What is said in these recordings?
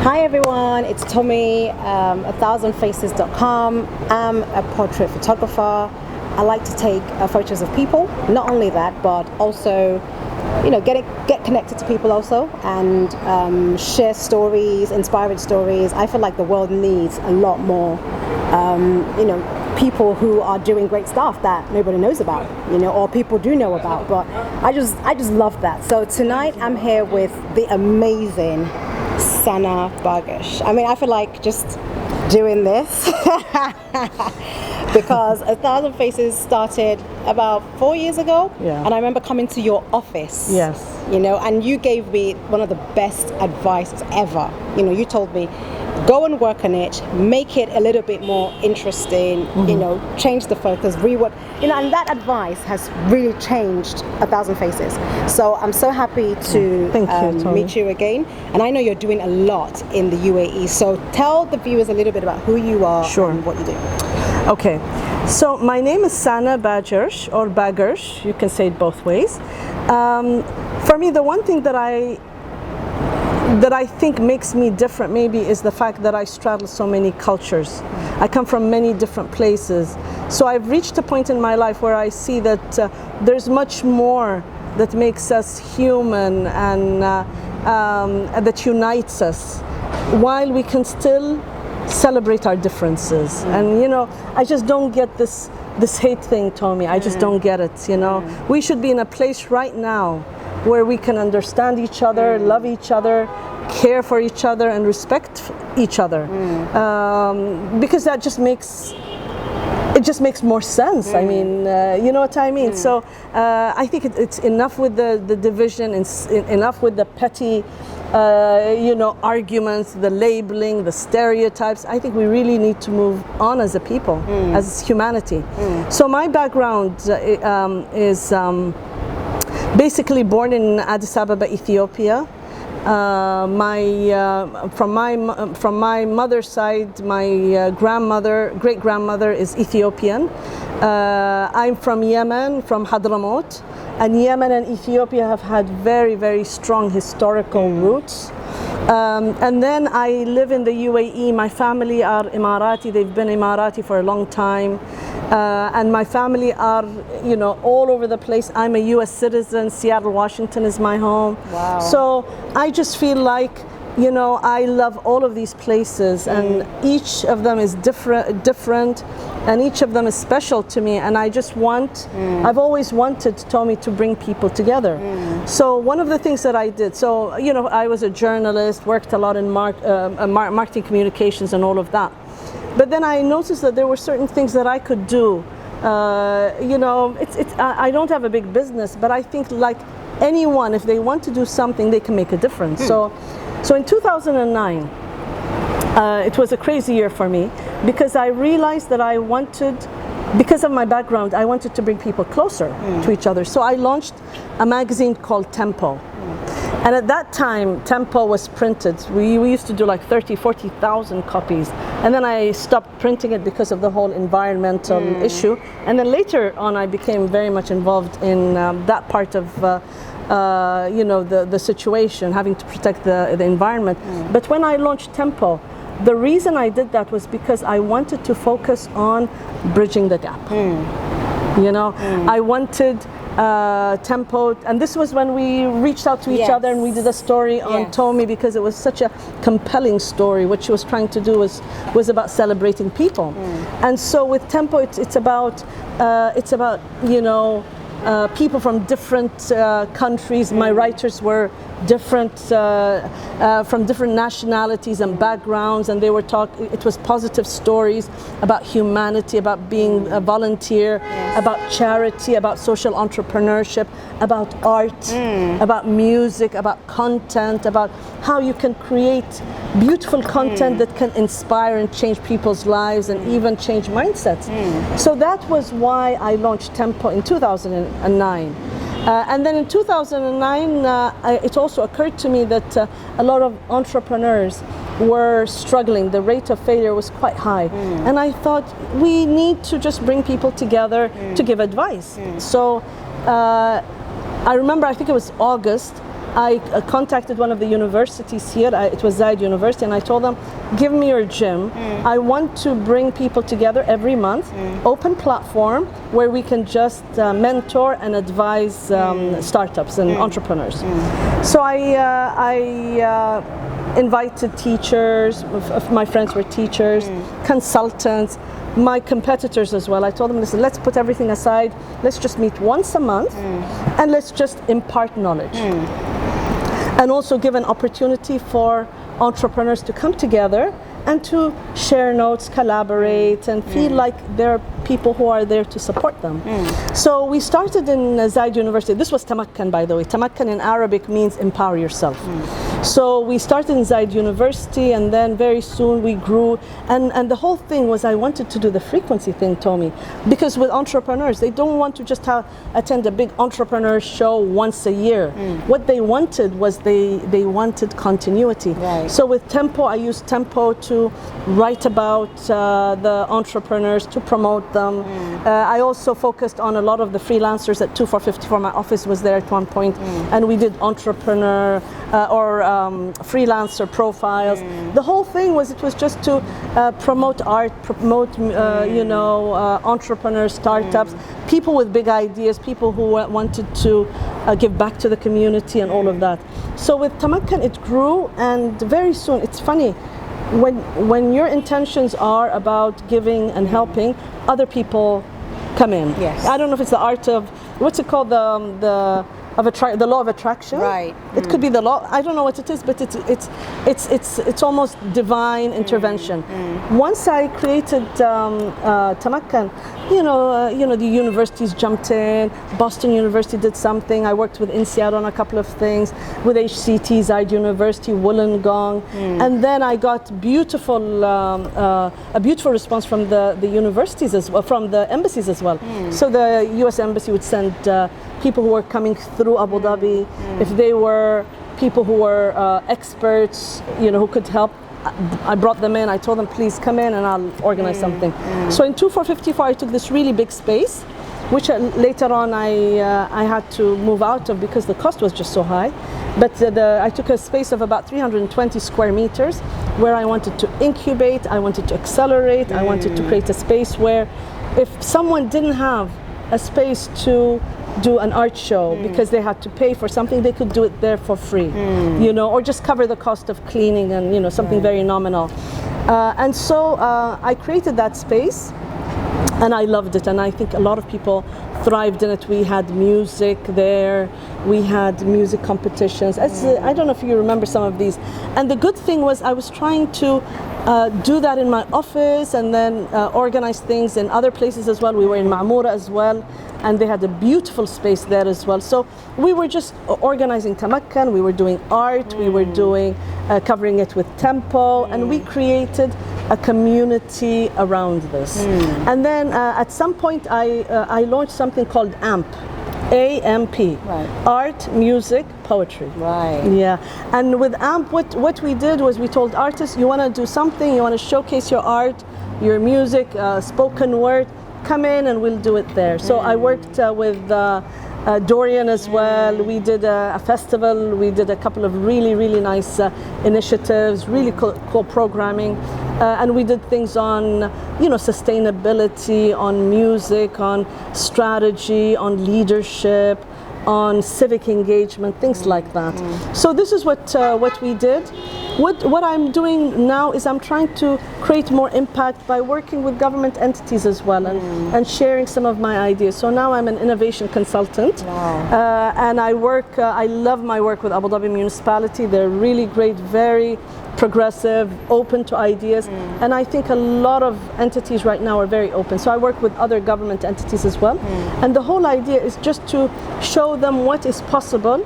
Hi everyone, it's Tommy, a1000facesProject. I'm a portrait photographer. I like to take photos of people. Not only that, but also, get connected to people also, and share stories, inspiring stories. I feel like the world needs a lot more, people who are doing great stuff that nobody knows about, or people do know about. But I just love that. So tonight I'm here with the amazing Sana Bagersh. I mean, I feel like just doing this because 1,000 Faces started about 4 years ago. Yeah. And I remember coming to your office. Yes. And you gave me one of the best advice ever. You told me, go and work on it, make it a little bit more interesting, change the focus, rework, and that advice has really changed 1,000 Faces. So I'm so happy to meet you again. And I know you're doing a lot in the UAE. So tell the viewers a little bit about who you are and what you do. Okay, so my name is Sana Bagersh, or Bagersh, you can say it both ways. For me, the one thing that I think makes me different maybe is the fact that I straddle so many cultures. I come from many different places. So I've reached a point in my life where I see that there's much more that makes us human and that unites us, while we can still celebrate our differences. And I just don't get this hate thing, Tommy. I just don't get it. We should be in a place right now where we can understand each other, love each other, care for each other, and respect each other, because that just makes more sense. I mean, you know what I mean? So I think it's enough with the division, enough with the petty arguments, the labeling, the stereotypes. I think we really need to move on as a people, as humanity. So my background is basically born in Addis Ababa, Ethiopia. From my mother's side, my great grandmother is Ethiopian. I'm from Yemen, from Hadramaut, and Yemen and Ethiopia have had very, very strong historical roots. And then I live in the UAE. My family are Emirati. They've been Emirati for a long time. And my family are, all over the place. I'm a US citizen. Seattle, Washington is my home. Wow. So I just feel like, I love all of these places, and each of them is different, and each of them is special to me. And I just I've always wanted, Tommy, to bring people together. So one of the things that I did, I was a journalist, worked a lot in marketing communications and all of that. But then I noticed that there were certain things that I could do. I don't have a big business, but I think like anyone, if they want to do something, they can make a difference. So in 2009, it was a crazy year for me, because I realized that because of my background, I wanted to bring people closer to each other. So I launched a magazine called Tempo. And at that time, Tempo was printed. We used to do like 30, 40,000 copies. And then I stopped printing it because of the whole environmental issue. And then later on, I became very much involved in that part of the situation, having to protect the environment. But when I launched Tempo, the reason I did that was because I wanted to focus on bridging the gap. I wanted Tempo, and this was when we reached out to each other and we did a story on Tomi, because it was such a compelling story. What she was trying to do was about celebrating people. And so with Tempo, it's about people from different countries. My writers were different, from different nationalities and backgrounds, and it was positive stories about humanity, about being a volunteer, about charity, about social entrepreneurship, about art, about music, about content, about how you can create beautiful content that can inspire and change people's lives and even change mindsets. So that was why I launched Tempo in 2009. And then in 2009, it also occurred to me that a lot of entrepreneurs were struggling. The rate of failure was quite high. And I thought we need to just bring people together to give advice. So I remember, I think it was August, I contacted one of the universities here, it was Zayed University, and I told them, give me your gym. I want to bring people together every month, open platform where we can just mentor and advise startups and entrepreneurs. So I invited teachers, my friends were teachers, consultants, my competitors as well. I told them, listen, let's put everything aside, let's just meet once a month and let's just impart knowledge. And also give an opportunity for entrepreneurs to come together and to share notes, collaborate, and feel like there are people who are there to support them. So we started in Zayed University. This was Tamakkan, by the way. Tamakkan in Arabic means empower yourself. So we started in Zayed University, and then very soon we grew. And the whole thing was I wanted to do the frequency thing, Tommy, because with entrepreneurs, they don't want to just attend a big entrepreneur show once a year. What they wanted was they wanted continuity. Right. So with Tempo, I used Tempo to write about the entrepreneurs, to promote them. I also focused on a lot of the freelancers at 2454. My office was there at one point, and we did entrepreneur or freelancer profiles. The whole thing was, it was just to promote art, promote entrepreneurs, startups, people with big ideas, people who wanted to give back to the community and all of that. So with Tamakkan it grew, and very soon, it's funny, when your intentions are about giving and helping, other people come in. Yes. I don't know if it's the art of, what's it called, the law of attraction. Right. It could be the law. I don't know what it is, but it's almost divine intervention. Once I created Tamakkan, the universities jumped in. Boston University did something. I worked with INSEAD on a couple of things, with HCT, Zayed University, Wollongong, and then I got a beautiful response from the universities as well, from the embassies as well. So the U.S. Embassy would send people who were coming through Abu Dhabi, if they were people who were experts, who could help. I brought them in. I told them, please come in and I'll organize something. So in 2454 I took this really big space, which later on I had to move out of because the cost was just so high. But I took a space of about 320 square meters where I wanted to incubate, I wanted to accelerate, I wanted to create a space where if someone didn't have a space to do an art show because they had to pay for something, they could do it there for free, or just cover the cost of cleaning and something very nominal. And so I created that space, and I loved it, and I think a lot of people thrived in it. We had music there, we had music competitions. I don't know if you remember some of these. And the good thing was I was trying to do that in my office and then organize things in other places as well. We were in Ma'mura as well, and they had a beautiful space there as well. So we were just organizing Tamakkan, we were doing art, we were doing covering it with Tempo, and we created a community around this. And then at some point I launched something called AMP. AMP, right. Art, Music, Poetry. Right. Yeah, and with AMP, what we did was we told artists, you want to do something, you want to showcase your art, your music, spoken word, come in and we'll do it there. So I worked with Dorian as well. We did a festival, we did a couple of really, really nice initiatives, really cool programming. And we did things on, sustainability, on music, on strategy, on leadership, on civic engagement, things like that. So this is what we did. What I'm doing now is I'm trying to create more impact by working with government entities as well and sharing some of my ideas. So now I'm an innovation consultant. Wow. And I love my work with Abu Dhabi Municipality. They're really great, very progressive, open to ideas, and I think a lot of entities right now are very open. So I work with other government entities as well, and the whole idea is just to show them what is possible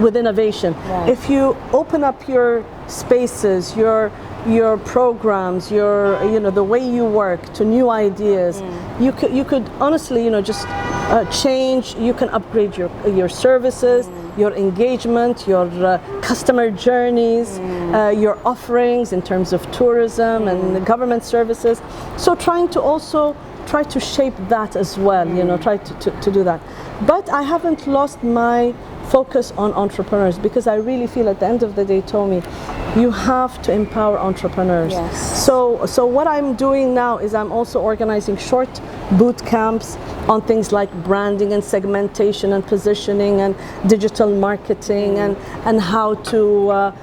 with innovation. Right. If you open up your spaces, your programs, the way you work to new ideas, you could honestly just change. You can upgrade your services, your engagement, your customer journeys, your offerings in terms of tourism and government services. So trying to shape that as well, try to do that. But I haven't lost my focus on entrepreneurs, because I really feel at the end of the day, Tommy, you have to empower entrepreneurs. Yes. So what I'm doing now is I'm also organizing short boot camps on things like branding and segmentation and positioning and digital marketing and how to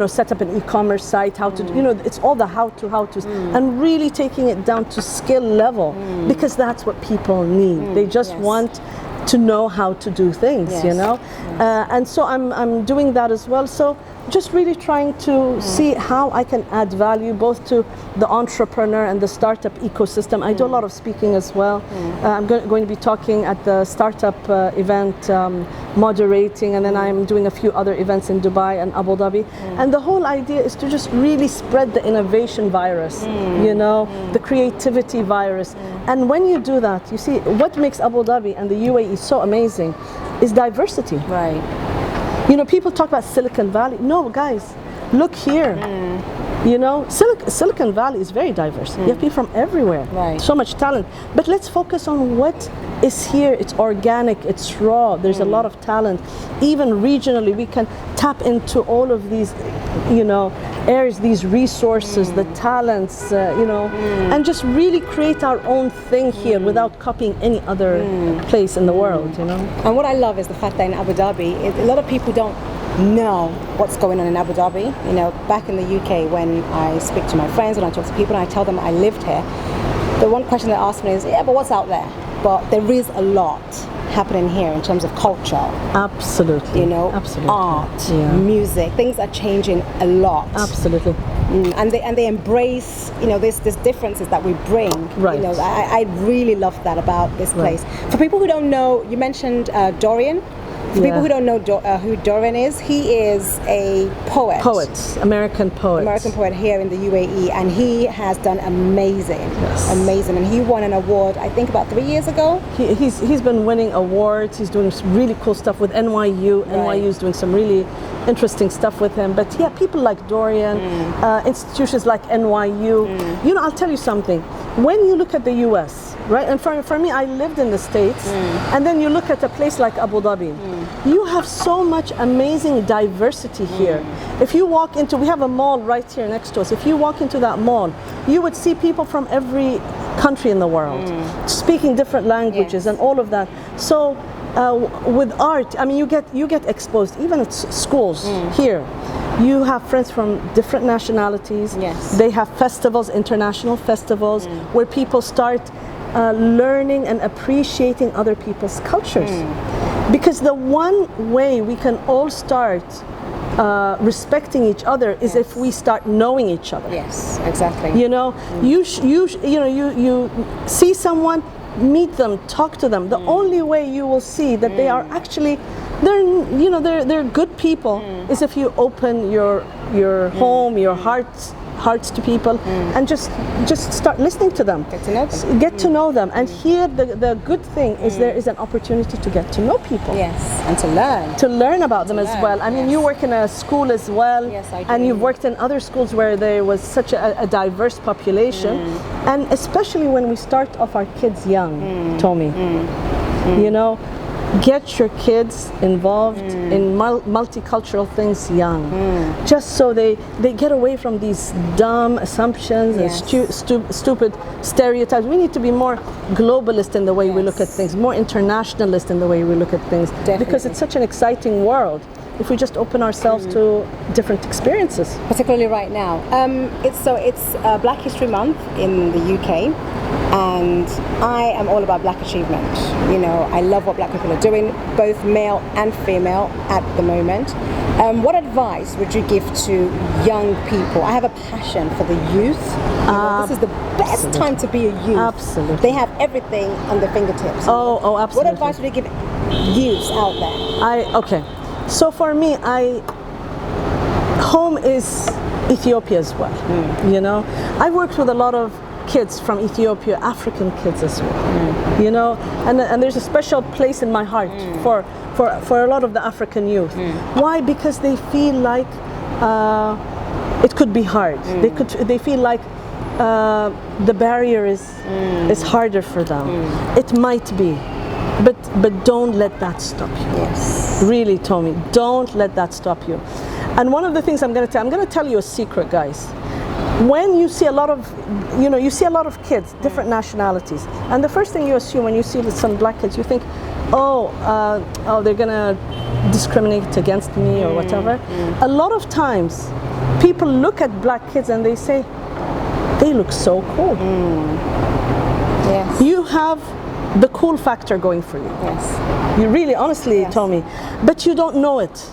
set up an e-commerce site, how to, it's all the how-tos, and really taking it down to skill level, because that's what people need. They just want to know how to do things, and so I'm doing that as well. So just really trying to see how I can add value both to the entrepreneur and the startup ecosystem. I do a lot of speaking as well. I'm going to be talking at the startup event, moderating, and then I'm doing a few other events in Dubai and Abu Dhabi. And the whole idea is to just really spread the innovation virus, the creativity virus. And when you do that, you see what makes Abu Dhabi and the UAE so amazing is diversity. Right. People talk about Silicon Valley. No, guys, look here. Silicon Valley is very diverse. You have people from everywhere. Right. So much talent. But let's focus on what is here. It's organic, it's raw. There's a lot of talent. Even regionally, we can tap into all of these, areas, these resources, the talents, and just really create our own thing here without copying any other place in the world, And what I love is the fact that in Abu Dhabi, a lot of people don't know what's going on in Abu Dhabi. Back in the UK, when I speak to my friends and I talk to people and I tell them I lived here, the one question they ask me is, yeah, but what's out there? But there is a lot happening here in terms of culture. Absolutely. Absolutely. Art, music, things are changing a lot. Absolutely. And they embrace, this differences that we bring. Right. I really love that about this place. For people who don't know, you mentioned Dorian. For people who don't know who Dorian is, he is a poet. American poet here in the UAE, and he has done amazing. And he won an award, I think, about 3 years ago. He's been winning awards. He's doing some really cool stuff with NYU. NYU is doing some really interesting stuff with him. But yeah, people like Dorian, institutions like NYU. I'll tell you something. When you look at the US, right, and for me, I lived in the States, and then you look at a place like Abu Dhabi, you have so much amazing diversity here. If you walk into, we have a mall right here next to us. If you walk into that mall, you would see people from every country in the world, speaking different languages and all of that. So with art, I mean, you get exposed, even at schools here. You have friends from different nationalities. They have festivals, international festivals, where people start learning and appreciating other people's cultures. Because the one way we can all start respecting each other is if we start knowing each other. Yes, exactly. You see someone, meet them, talk to them. The only way you will see that they are actually they're good people is if you open your home, your hearts to people, and just start listening to them. Get to know them. And here the good thing is there is an opportunity to get to know people. Yes, and to learn about them as well. I mean, you work in a school as well. Yes, I do. And you've worked in other schools where there was such a diverse population. And especially when we start off our kids young, Tommy, get your kids involved in multicultural things young, just so they get away from these dumb assumptions and stupid stereotypes. We need to be more globalist in the way we look at things, more internationalist in the way we look at things. Definitely. Because it's such an exciting world if we just open ourselves to different experiences. Particularly right now. It's Black History Month in the UK, and I am all about Black achievement. I love what Black people are doing, both male and female at the moment. What advice would you give to young people? I have a passion for the youth. This is the best time to be a youth. Absolutely. They have everything on their fingertips. Oh, absolutely. What advice would you give youths out there? Okay. So for me, home is Ethiopia as well. I worked with a lot of kids from Ethiopia, African kids as well. And there's a special place in my heart for a lot of the African youth. Why? Because they feel like it could be hard. They feel like the barrier is harder for them. It might be. but don't let that stop you. Yes. Really, Tommy, don't let that stop you. And one of the things I'm going to tell you a secret, guys. When you see a lot of, you see a lot of kids, different nationalities, and the first thing you assume when you see some black kids, you think, oh, they're going to discriminate against me or whatever. A lot of times, people look at black kids and they say, they look so cool. Yes. You have the cool factor going for you. Yes. You really, honestly, Yes. Tommy, but you don't know it.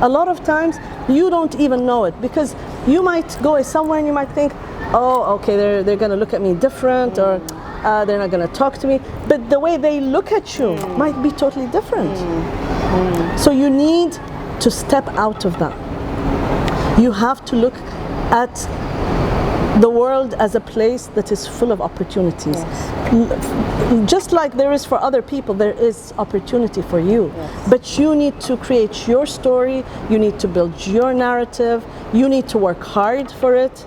A lot of times, you don't even know it, because you might go somewhere and you might think, oh, okay, they're going to look at me different, or they're not going to talk to me. But the way they look at you might be totally different. So you need to step out of that. You have to look at the world as a place that is full of opportunities. Yes. Just like there is for other people, there is opportunity for you. Yes. But you need to create your story, you need to build your narrative, you need to work hard for it.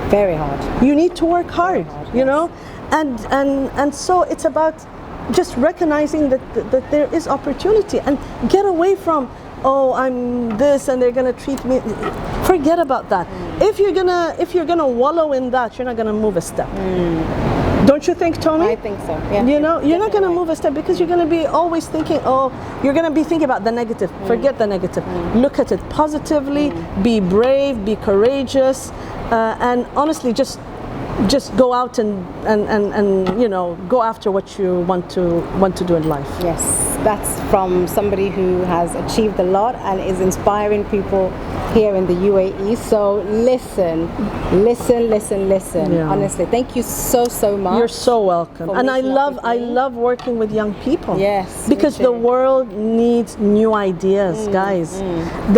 Very hard. You need to work hard, hard, you yes. know? And so it's about just recognizing that there is opportunity, and get away from, oh, I'm this and they're gonna treat me. Forget about that. If you're gonna wallow in that, you're not gonna move a step. Don't you think, Tommy? I think so. Yeah. You're not gonna Definitely. move a step, because you're gonna be always thinking, oh, you're gonna be thinking about the negative. Forget the negative. Look at it positively. Be brave. Be courageous. And honestly, just go out and go after what you want to do in life. Yes, that's from somebody who has achieved a lot and is inspiring people here in the UAE. So listen. Yeah. Honestly, thank you so much. You're so welcome. for And meeting up with I me. love working with young people. Yes, me because too. the world needs new ideas, guys.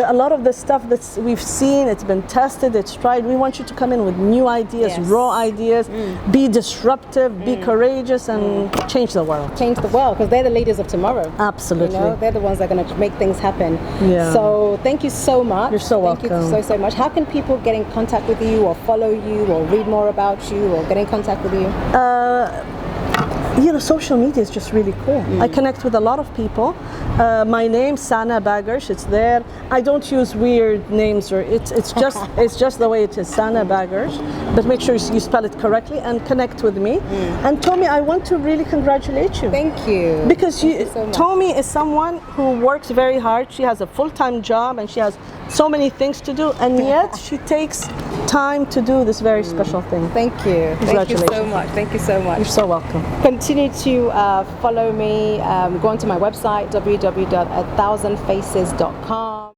A lot of the stuff that we've seen, it's been tested, it's tried. We want you to come in with new ideas, Yes. raw ideas. Be disruptive, be courageous, and change the world. Change the world, because they're the leaders of tomorrow. Absolutely. They're the ones that are going to make things happen. Yeah. So thank you so much. You're so Thank welcome. you so much. How can people get in contact with you, or follow you, or read more about you, or get in contact with you? Social media is just really cool. I connect with a lot of people. My name, Sana Bagersh, it's there. I don't use weird names, or it's just the way it is, Sana Bagersh. But make sure you spell it correctly and connect with me. And Tommy, I want to really congratulate you. Thank you. Because Thank you so much. Tommy is someone who works very hard. She has a full-time job and she has so many things to do, and yet she takes time to do this very special thing. Thank you. Thank you so Congratulations. much. Thank you so much. You're so welcome. Continue to follow me. Go onto my website, www.a1000facesProject.com.